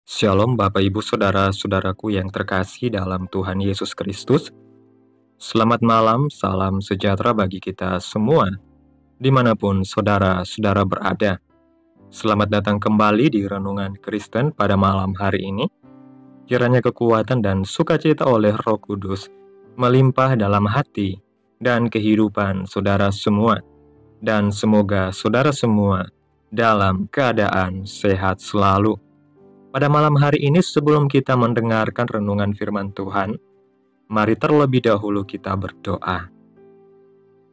Shalom Bapak Ibu Saudara-saudaraku yang terkasih dalam Tuhan Yesus Kristus. Selamat malam, salam sejahtera bagi kita semua, dimanapun saudara-saudara berada. Selamat datang kembali di Renungan Kristen pada malam hari ini. Kiranya kekuatan dan sukacita oleh Roh Kudus melimpah dalam hati dan kehidupan saudara semua. Dan semoga saudara semua dalam keadaan sehat selalu. Pada malam hari ini sebelum kita mendengarkan renungan firman Tuhan, mari terlebih dahulu kita berdoa.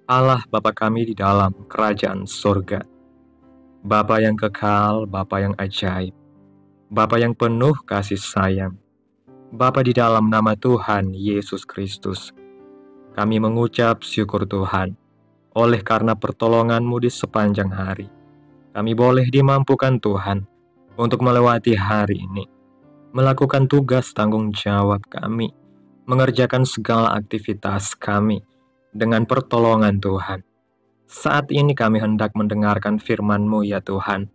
Allah Bapa kami di dalam kerajaan sorga, Bapa yang kekal, Bapa yang ajaib, Bapa yang penuh kasih sayang, Bapa di dalam nama Tuhan Yesus Kristus, kami mengucap syukur Tuhan, oleh karena pertolongan-Mu di sepanjang hari. Kami boleh dimampukan Tuhan, untuk melewati hari ini, melakukan tugas tanggung jawab kami, mengerjakan segala aktivitas kami dengan pertolongan Tuhan. Saat ini kami hendak mendengarkan firman-Mu ya Tuhan.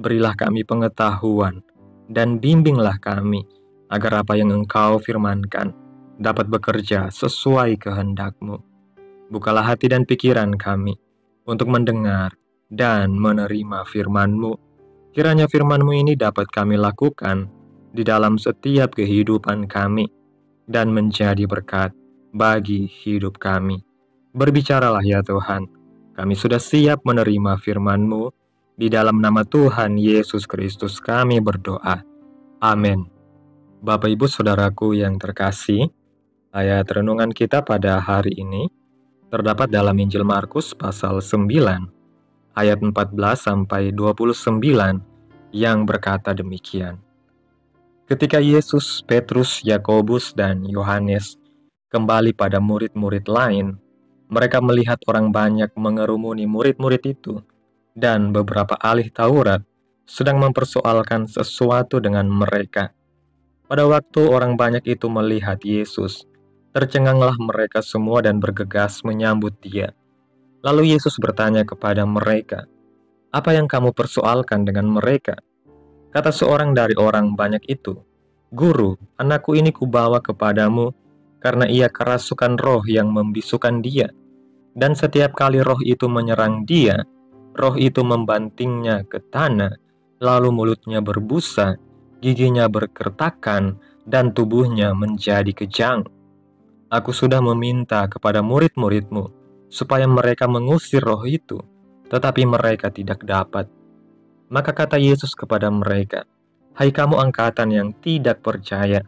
Berilah kami pengetahuan dan bimbinglah kami agar apa yang Engkau firmankan dapat bekerja sesuai kehendak-Mu. Bukalah hati dan pikiran kami untuk mendengar dan menerima firman-Mu. Kiranya firman-Mu ini dapat kami lakukan di dalam setiap kehidupan kami dan menjadi berkat bagi hidup kami. Berbicaralah ya Tuhan, kami sudah siap menerima firman-Mu. Di dalam nama Tuhan Yesus Kristus kami berdoa. Amin. Bapak Ibu Saudaraku yang terkasih, ayat renungan kita pada hari ini terdapat dalam Injil Markus pasal 9. Ayat 14-29 yang berkata demikian. Ketika Yesus, Petrus, Yakobus, dan Yohanes kembali pada murid-murid lain, mereka melihat orang banyak mengerumuni murid-murid itu, dan beberapa ahli Taurat sedang mempersoalkan sesuatu dengan mereka. Pada waktu orang banyak itu melihat Yesus, tercenganglah mereka semua dan bergegas menyambut Dia. Lalu Yesus bertanya kepada mereka, "Apa yang kamu persoalkan dengan mereka?" Kata seorang dari orang banyak itu, "Guru, anakku ini kubawa kepadamu karena ia kerasukan roh yang membisukan dia. Dan setiap kali roh itu menyerang dia, roh itu membantingnya ke tanah, lalu mulutnya berbusa, giginya berkertakan, dan tubuhnya menjadi kejang. Aku sudah meminta kepada murid-muridmu supaya mereka mengusir roh itu, tetapi mereka tidak dapat." Maka kata Yesus kepada mereka, "Hai kamu angkatan yang tidak percaya,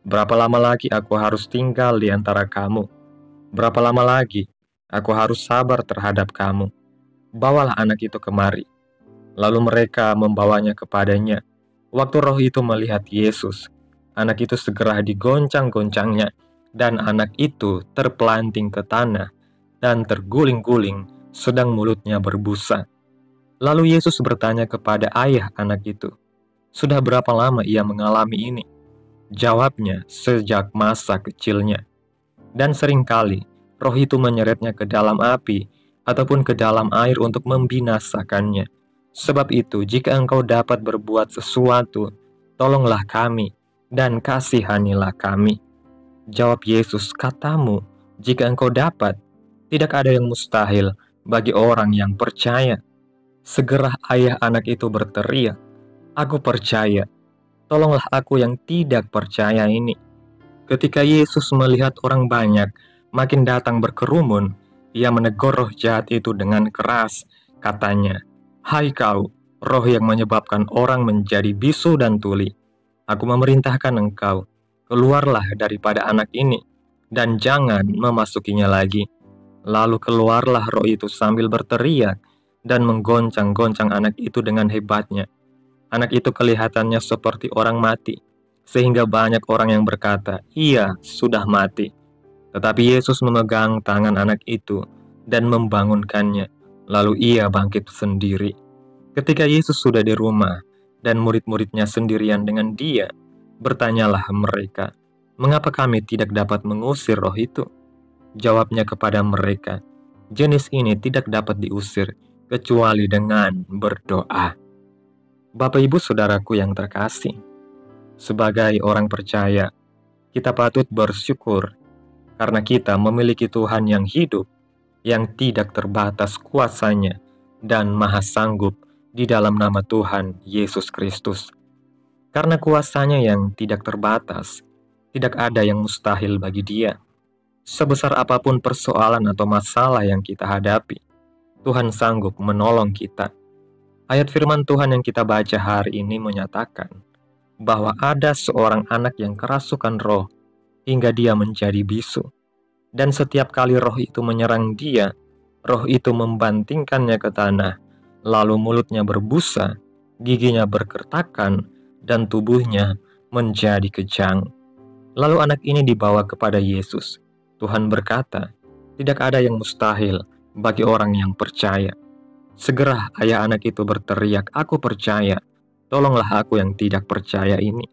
berapa lama lagi aku harus tinggal di antara kamu? Berapa lama lagi aku harus sabar terhadap kamu? Bawalah anak itu kemari." Lalu mereka membawanya kepadanya. Waktu roh itu melihat Yesus, anak itu segera digoncang-goncangnya, dan anak itu terpelanting ke tanah dan terguling-guling, sedang mulutnya berbusa. Lalu Yesus bertanya kepada ayah anak itu, "Sudah berapa lama ia mengalami ini?" Jawabnya, "Sejak masa kecilnya. Dan seringkali roh itu menyeretnya ke dalam api ataupun ke dalam air untuk membinasakannya. Sebab itu, jika engkau dapat berbuat sesuatu, tolonglah kami dan kasihanilah kami." Jawab Yesus, "Katamu, jika engkau dapat, tidak ada yang mustahil bagi orang yang percaya." Segera ayah anak itu berteriak, "Aku percaya, tolonglah aku yang tidak percaya ini." Ketika Yesus melihat orang banyak makin datang berkerumun, Ia menegur roh jahat itu dengan keras. Katanya, "Hai kau, roh yang menyebabkan orang menjadi bisu dan tuli, aku memerintahkan engkau, keluarlah daripada anak ini, dan jangan memasukinya lagi." Lalu keluarlah roh itu sambil berteriak dan menggoncang-goncang anak itu dengan hebatnya. Anak itu kelihatannya seperti orang mati, sehingga banyak orang yang berkata, "Ia sudah mati." Tetapi Yesus memegang tangan anak itu dan membangunkannya, lalu ia bangkit sendiri. Ketika Yesus sudah di rumah dan murid-muridnya sendirian dengan Dia, bertanyalah mereka, "Mengapa kami tidak dapat mengusir roh itu?" Jawabnya kepada mereka, "Jenis ini tidak dapat diusir kecuali dengan berdoa." Bapak Ibu Saudaraku yang terkasih, Sebagai orang percaya, kita patut bersyukur karena kita memiliki Tuhan yang hidup, yang tidak terbatas kuasanya, dan maha sanggup di dalam nama Tuhan Yesus Kristus. Karena kuasanya yang tidak terbatas, tidak ada yang mustahil bagi Dia. Sebesar apapun persoalan atau masalah yang kita hadapi, Tuhan sanggup menolong kita. Ayat firman Tuhan yang kita baca hari ini menyatakan bahwa ada seorang anak yang kerasukan roh hingga dia menjadi bisu. Dan setiap kali roh itu menyerang dia, roh itu membantingkannya ke tanah, lalu mulutnya berbusa, giginya berkertakan, dan tubuhnya menjadi kejang. Lalu anak ini dibawa kepada Yesus. Tuhan berkata, tidak ada yang mustahil bagi orang yang percaya. Segera ayah anak itu berteriak, aku percaya, tolonglah aku yang tidak percaya ini.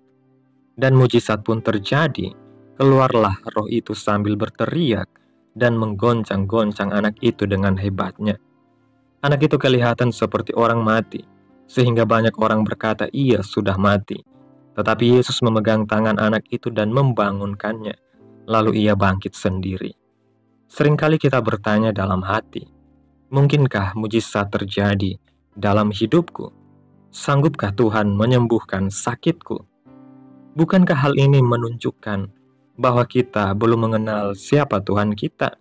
Dan mujizat pun terjadi, keluarlah roh itu sambil berteriak dan menggoncang-goncang anak itu dengan hebatnya. Anak itu kelihatan seperti orang mati, sehingga banyak orang berkata ia sudah mati. Tetapi Yesus memegang tangan anak itu dan membangunkannya, lalu ia bangkit sendiri. Seringkali kita bertanya dalam hati, mungkinkah mujizat terjadi dalam hidupku? Sanggupkah Tuhan menyembuhkan sakitku? Bukankah hal ini menunjukkan bahwa kita belum mengenal siapa Tuhan kita?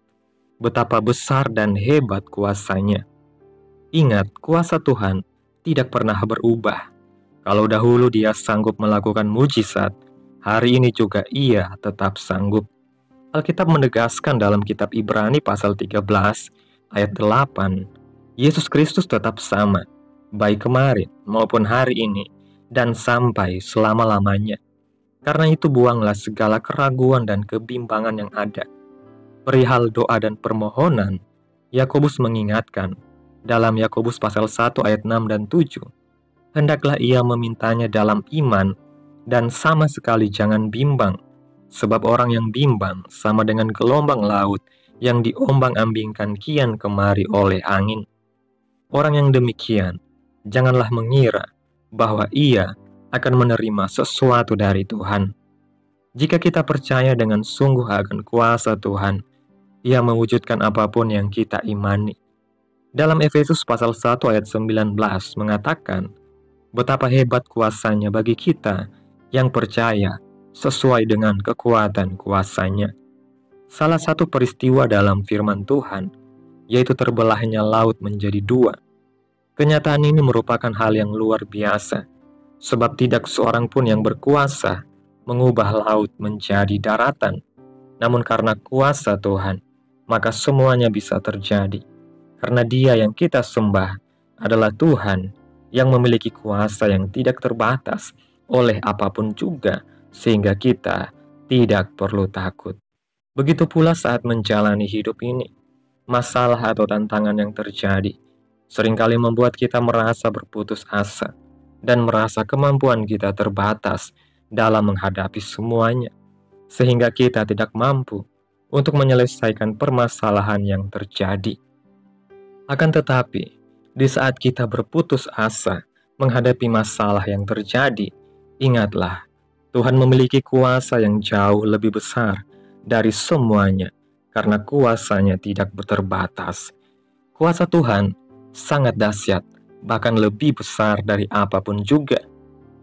Betapa besar dan hebat kuasanya. Ingat, kuasa Tuhan tidak pernah berubah. Kalau dahulu Dia sanggup melakukan mujizat, hari ini juga Ia tetap sanggup. Alkitab menegaskan dalam kitab Ibrani pasal 13 ayat 8, Yesus Kristus tetap sama, baik kemarin maupun hari ini, dan sampai selama-lamanya. Karena itu buanglah segala keraguan dan kebimbangan yang ada. Perihal doa dan permohonan, Yakobus mengingatkan dalam Yakobus pasal 1 ayat 6 dan 7, hendaklah ia memintanya dalam iman dan sama sekali jangan bimbang, sebab orang yang bimbang sama dengan gelombang laut yang diombang-ambingkan kian kemari oleh angin. Orang yang demikian, janganlah mengira bahwa ia akan menerima sesuatu dari Tuhan. Jika kita percaya dengan sungguh akan kuasa Tuhan, Ia mewujudkan apapun yang kita imani. Dalam Efesus pasal 1 ayat 19 mengatakan, betapa hebat kuasanya bagi kita yang percaya sesuai dengan kekuatan kuasanya. Salah satu peristiwa dalam firman Tuhan, yaitu terbelahnya laut menjadi dua. Kenyataan ini merupakan hal yang luar biasa, sebab tidak seorang pun yang berkuasa mengubah laut menjadi daratan. Namun karena kuasa Tuhan, maka semuanya bisa terjadi. Karena Dia yang kita sembah adalah Tuhan yang memiliki kuasa yang tidak terbatas oleh apapun juga, sehingga kita tidak perlu takut. Begitu pula saat menjalani hidup ini, masalah atau tantangan yang terjadi seringkali membuat kita merasa berputus asa dan merasa kemampuan kita terbatas dalam menghadapi semuanya, sehingga kita tidak mampu untuk menyelesaikan permasalahan yang terjadi. Akan tetapi, di saat kita berputus asa menghadapi masalah yang terjadi, ingatlah, Tuhan memiliki kuasa yang jauh lebih besar dari semuanya, karena kuasanya tidak terbatas. Kuasa Tuhan sangat dahsyat, bahkan lebih besar dari apapun juga.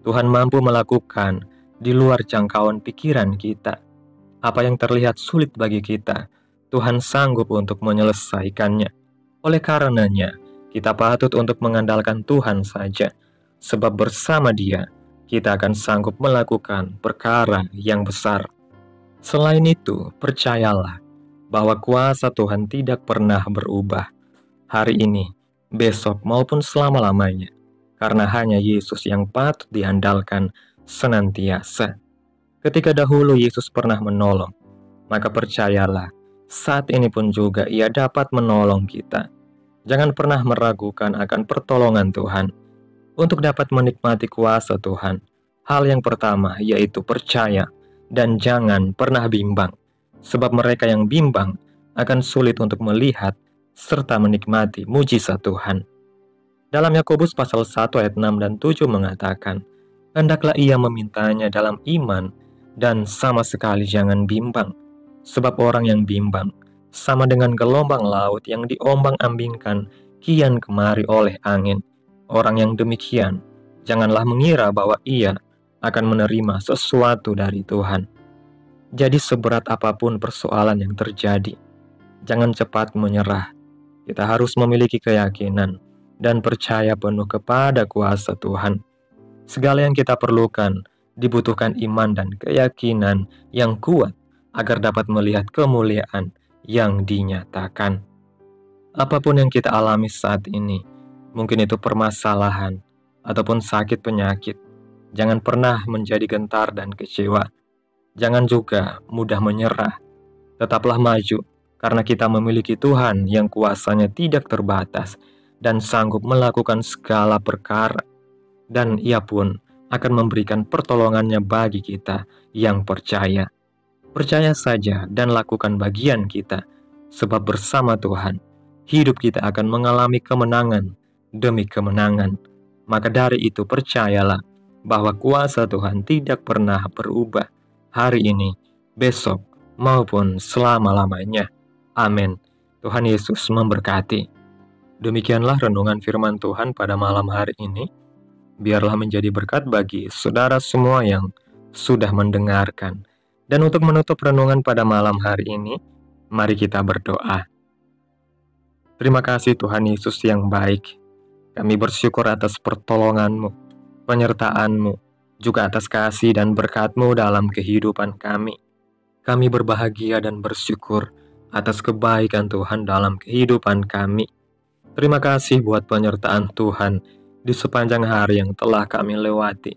Tuhan mampu melakukan di luar jangkauan pikiran kita. Apa yang terlihat sulit bagi kita, Tuhan sanggup untuk menyelesaikannya. Oleh karenanya, kita patut untuk mengandalkan Tuhan saja, sebab bersama Dia, kita akan sanggup melakukan perkara yang besar. Selain itu, percayalah bahwa kuasa Tuhan tidak pernah berubah, hari ini, besok maupun selama-lamanya, karena hanya Yesus yang patut diandalkan senantiasa. Ketika dahulu Yesus pernah menolong, maka percayalah, saat ini pun juga Ia dapat menolong kita. Jangan pernah meragukan akan pertolongan Tuhan. Untuk dapat menikmati kuasa Tuhan, hal yang pertama yaitu percaya, dan jangan pernah bimbang, sebab mereka yang bimbang akan sulit untuk melihat serta menikmati mujizat Tuhan. Dalam Yakobus pasal 1 ayat 6 dan 7 mengatakan, hendaklah ia memintanya dalam iman dan sama sekali jangan bimbang. Sebab orang yang bimbang sama dengan gelombang laut yang diombang-ambingkan kian kemari oleh angin. Orang yang demikian janganlah mengira bahwa ia akan menerima sesuatu dari Tuhan. Jadi seberat apapun persoalan yang terjadi, jangan cepat menyerah. Kita harus memiliki keyakinan dan percaya penuh kepada kuasa Tuhan. Segala yang kita perlukan dibutuhkan iman dan keyakinan yang kuat agar dapat melihat kemuliaan yang dinyatakan. Apapun yang kita alami saat ini, mungkin itu permasalahan ataupun sakit penyakit, jangan pernah menjadi gentar dan kecewa. Jangan juga mudah menyerah. Tetaplah maju, karena kita memiliki Tuhan yang kuasanya tidak terbatas dan sanggup melakukan segala perkara. Dan Ia pun akan memberikan pertolongannya bagi kita yang percaya. Percaya saja dan lakukan bagian kita, sebab bersama Tuhan, hidup kita akan mengalami kemenangan demi kemenangan. Maka dari itu percayalah bahwa kuasa Tuhan tidak pernah berubah, hari ini, besok, maupun selama-lamanya. Amin. Tuhan Yesus memberkati. Demikianlah renungan firman Tuhan pada malam hari ini. Biarlah menjadi berkat bagi saudara semua yang sudah mendengarkan. Dan untuk menutup renungan pada malam hari ini, mari kita berdoa. Terima kasih Tuhan Yesus yang baik. Kami bersyukur atas pertolongan-Mu, penyertaan-Mu, juga atas kasih dan berkat-Mu dalam kehidupan kami. Kami berbahagia dan bersyukur atas kebaikan Tuhan dalam kehidupan kami. Terima kasih buat penyertaan Tuhan di sepanjang hari yang telah kami lewati.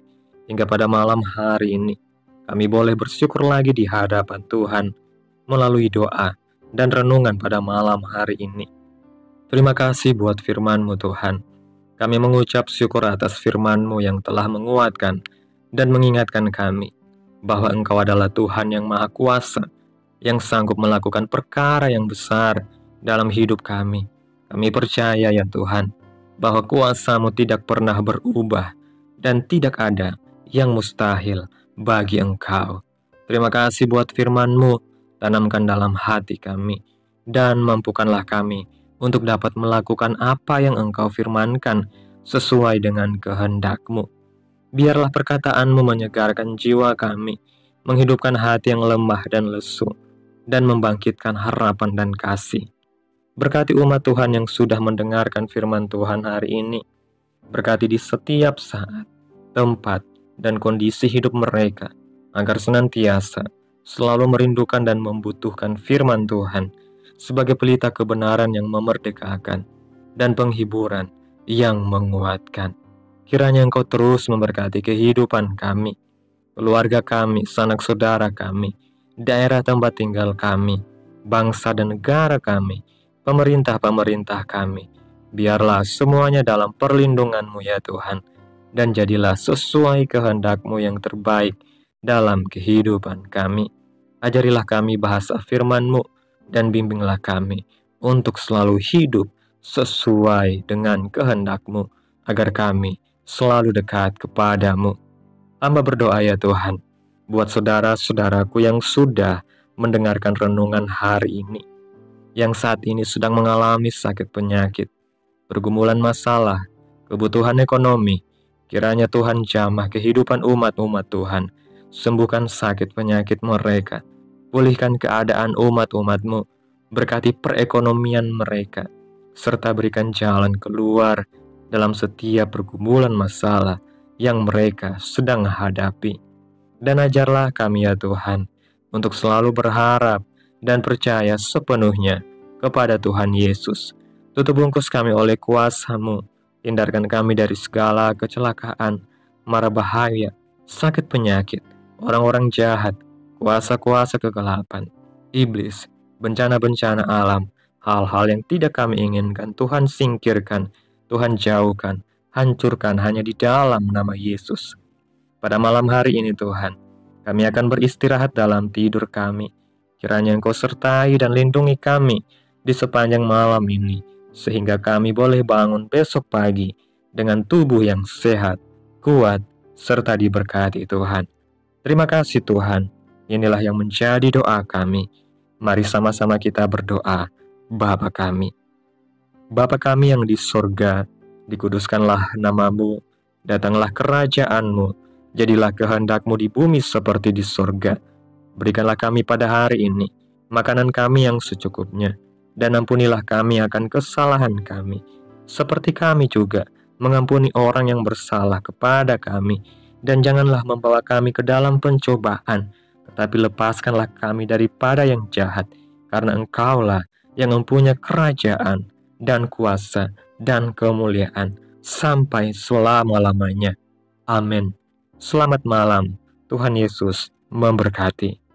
Hingga pada malam hari ini, kami boleh bersyukur lagi di hadapan Tuhan melalui doa dan renungan pada malam hari ini. Terima kasih buat firman-Mu Tuhan. Kami mengucap syukur atas firman-Mu yang telah menguatkan dan mengingatkan kami bahwa Engkau adalah Tuhan yang Maha Kuasa, yang sanggup melakukan perkara yang besar dalam hidup kami. Kami percaya ya Tuhan, bahwa kuasa-Mu tidak pernah berubah dan tidak ada yang mustahil bagi Engkau. Terima kasih buat firman-Mu, tanamkan dalam hati kami, dan mampukanlah kami untuk dapat melakukan apa yang Engkau firmankan sesuai dengan kehendak-Mu. Biarlah perkataan-Mu menyegarkan jiwa kami, menghidupkan hati yang lemah dan lesu, dan membangkitkan harapan dan kasih. Berkati umat Tuhan yang sudah mendengarkan firman Tuhan hari ini. Berkati di setiap saat, tempat, dan kondisi hidup mereka, agar senantiasa selalu merindukan dan membutuhkan firman Tuhan sebagai pelita kebenaran yang memerdekakan dan penghiburan yang menguatkan. Kiranya Engkau terus memberkati kehidupan kami, keluarga kami, sanak saudara kami, daerah tempat tinggal kami, bangsa dan negara kami, pemerintah-pemerintah kami. Biarlah semuanya dalam perlindungan-Mu ya Tuhan, dan jadilah sesuai kehendak-Mu yang terbaik dalam kehidupan kami. Ajarilah kami bahasa firman-Mu, dan bimbinglah kami untuk selalu hidup sesuai dengan kehendak-Mu, agar kami selalu dekat kepada-Mu. Hamba berdoa ya Tuhan, buat saudara-saudaraku yang sudah mendengarkan renungan hari ini, yang saat ini sedang mengalami sakit penyakit, pergumulan masalah, kebutuhan ekonomi. Kiranya Tuhan jamah kehidupan umat-umat Tuhan, sembuhkan sakit penyakit mereka, pulihkan keadaan umat-umat-Mu, berkati perekonomian mereka, serta berikan jalan keluar dalam setiap pergumulan masalah yang mereka sedang hadapi. Dan ajarlah kami ya Tuhan, untuk selalu berharap dan percaya sepenuhnya kepada Tuhan Yesus. Tutup bungkus kami oleh kuasa-Mu, hindarkan kami dari segala kecelakaan, mara bahaya, sakit penyakit, orang-orang jahat, kuasa-kuasa kegelapan, iblis, bencana-bencana alam, hal-hal yang tidak kami inginkan. Tuhan singkirkan, Tuhan jauhkan, hancurkan hanya di dalam nama Yesus. Pada malam hari ini Tuhan, kami akan beristirahat dalam tidur kami. Kiranya Engkau sertai dan lindungi kami di sepanjang malam ini, sehingga kami boleh bangun besok pagi dengan tubuh yang sehat, kuat, serta diberkati Tuhan. Terima kasih Tuhan, inilah yang menjadi doa kami. Mari sama-sama kita berdoa. Bapa kami, Bapa kami yang di sorga, dikuduskanlah nama-Mu, datanglah kerajaan-Mu, jadilah kehendak-Mu di bumi seperti di sorga. Berikanlah kami pada hari ini makanan kami yang secukupnya, dan ampunilah kami akan kesalahan kami, seperti kami juga mengampuni orang yang bersalah kepada kami. Dan janganlah membawa kami ke dalam pencobaan, tetapi lepaskanlah kami daripada yang jahat, karena Engkaulah yang mempunyai kerajaan dan kuasa dan kemuliaan sampai selama-lamanya. Amin. Selamat malam. Tuhan Yesus memberkati.